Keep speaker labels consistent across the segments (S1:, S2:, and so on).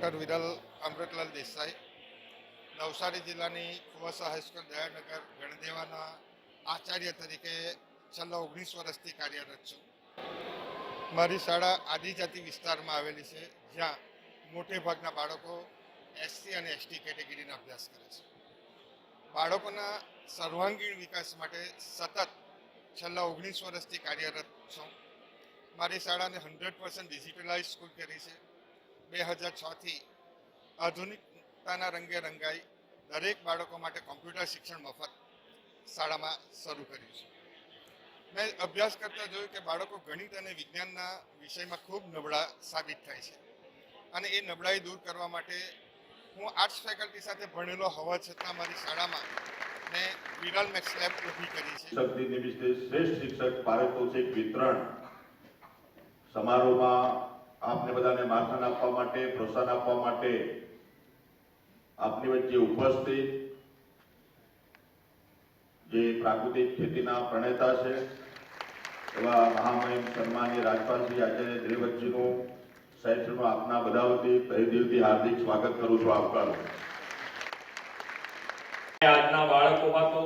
S1: Doctor Viral Amritlal Desai, Navsari જિલ્લાની કુવાસા high school દયાનગર ગણદેવાના Acharya તરીકે છેલ્લા 19 વર્ષથી કાર્યરત છું. મારી શાળા આદિજાતિ વિસ્તારમાં આવેલી છે, જ્યાં મોટે ભાગના બાળકો એસસી અને એસટી કેટેગરીનો અભ્યાસ કરે છે. બાળકોના સર્વાંગીણ વિકાસ માટે સતત છેલ્લા 19 વર્ષથી કાર્યરત છું. મારી શાળાને 100% ડિજિટલાઇઝ સ્કૂલ કરી છે. 2006થી આધુનિકતાના રંગે રંગાઈ દરેક બાળકો માટે કોમ્પ્યુટર શિક્ષણ મફત શાળામાં શરૂ કર્યું છે. મેં અભ્યાસ કરતા જોયું કે બાળકો ગણિત અને વિજ્ઞાનના વિષયમાં ખૂબ નબળા સાબિત થાય છે, અને એ નબળાઈ દૂર કરવા માટે હું આર્ટ્સ ફેકલ્ટી સાથે ભણેલો હોવા છતાં મારી શાળામાં મેં વિરલ મેથ્સ લેબ ઊભી કરી છે.
S2: શ્રેષ્ઠ શિક્ષક પારિતોષિક વિતરણ સમારોહમાં આપને બધાને માર્ગદર્શન આપવા માટે, પ્રોત્સાહન આપવા માટે આપની વચ્ચે ઉપસ્થિત જે પ્રાકૃતિક ખેતીના પ્રણેતા છે એવા મહામહિમ સન્માનીય રાજપાલજી આચાર્ય દેવજીનું સાહેબનું આપના બધા વતી તહે દિલથી હાર્દિક સ્વાગત કરું છું. આપનું
S3: આજના બાળકોમાં તો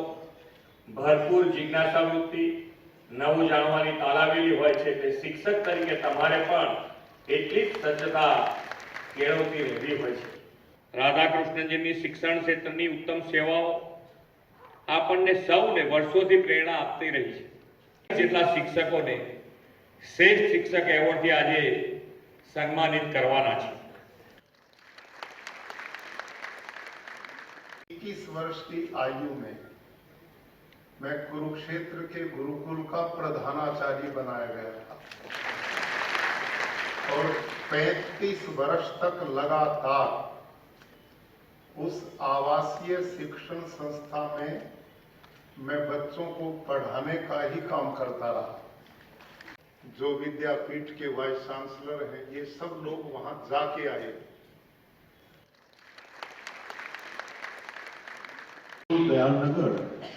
S3: ભરપૂર જિજ્ઞાસા વૃત્તિ, નવું જાણવાની તાલાવેલી હોય છે કે શિક્ષક તરીકે તમારે પણ એટલી જ સજ્જતા કેળવતી રહેવી હોય છે. રાધાકૃષ્ણજીની શિક્ષણ ક્ષેત્રની ઉત્તમ સેવાઓ આપણને સૌને વર્ષોથી પ્રેરણા આપતી રહી છે. જેટલા શિક્ષકોને શ્રેષ્ઠ શિક્ષક એવોર્ડથી આજે સન્માનિત કરવાના છે.
S4: 21 वर्ष की आयु में मैं कुरुक्षेत्र के गुरुकुल का प्रधानाचार्य बनाया गया था और 35 वर्ष तक लगातार उस आवासीय शिक्षण संस्था में मैं बच्चों को पढ़ाने का ही काम करता रहा. जो विद्यापीठ के वाइस चांसलर हैं, ये सब लोग वहां जाके आए.
S2: દયાનગર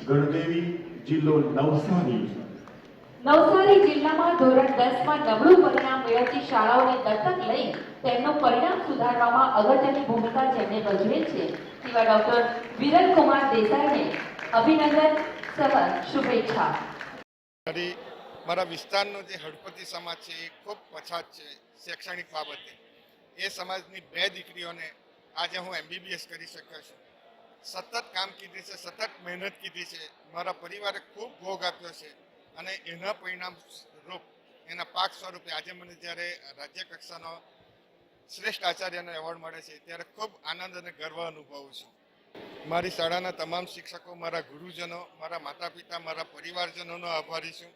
S2: ગણદેવી જિલ્લો નવસારી
S5: જિલ્લામાં ધોરણ 10માં નબળું પરિણામ મેળવતી શાળાઓને દત્તક લઈ તેમનું પરિણામ સુધારવામાં અગત્યની ભૂમિકા જેમને ભજવેલ છે તેવા ડોક્ટર વિરલ કુમાર દેસાઈને અભિનંદન સહ શુભેચ્છા.
S1: મારા વિસ્તારનો જે હળપતિ સમાજ છે એ ખૂબ પછાત છે શૈક્ષણિક બાબતે. એ સમાજની 2 દીકરીઓને આજે હું MBBS કરી શક્યો છું. સતત કામ કીધી છે, સતત મહેનત કીધી છે. મારા પરિવારે ખૂબ ભોગ આપ્યો છે, અને એના પરિણામ રૂપ, એના પાક સ્વરૂપે આજે મને જ્યારે રાજ્ય કક્ષાનો શ્રેષ્ઠ આચાર્યનો એવોર્ડ મળે છે ત્યારે ખૂબ આનંદ અને ગર્વ અનુભવું છું. મારી શાળાના તમામ શિક્ષકો, મારા ગુરુજનો, મારા માતા પિતા, મારા પરિવારજનોનો આભારી છું.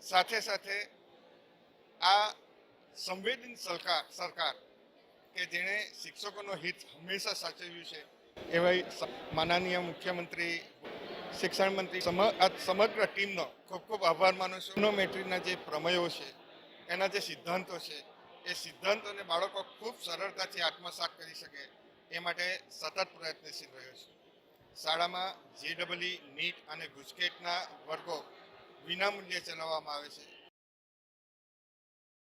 S1: સાથે સાથે આ સંવેદનશીલ સરકાર કે જેણે શિક્ષકોનો હિત હંમેશા સાચવ્યું છે એવા માનનીય મુખ્યમંત્રી, શિક્ષણ મંત્રી, સમગ્ર ટીમનો ખૂબ ખૂબ આભાર માનું છું. ઇકોનોમેટ્રીના જે પ્રમેયો છે, એના જે સિદ્ધાંતો છે, એ સિદ્ધાંતોને બાળકો ખૂબ સરળતાથી આત્મસાત કરી શકે એ માટે સતત પ્રયત્નશીલ રહ્યો છે. શાળામાં JEE, NEET અને ગુજકેટના વર્ગો વિનામૂલ્યે ચલાવવામાં આવે છે.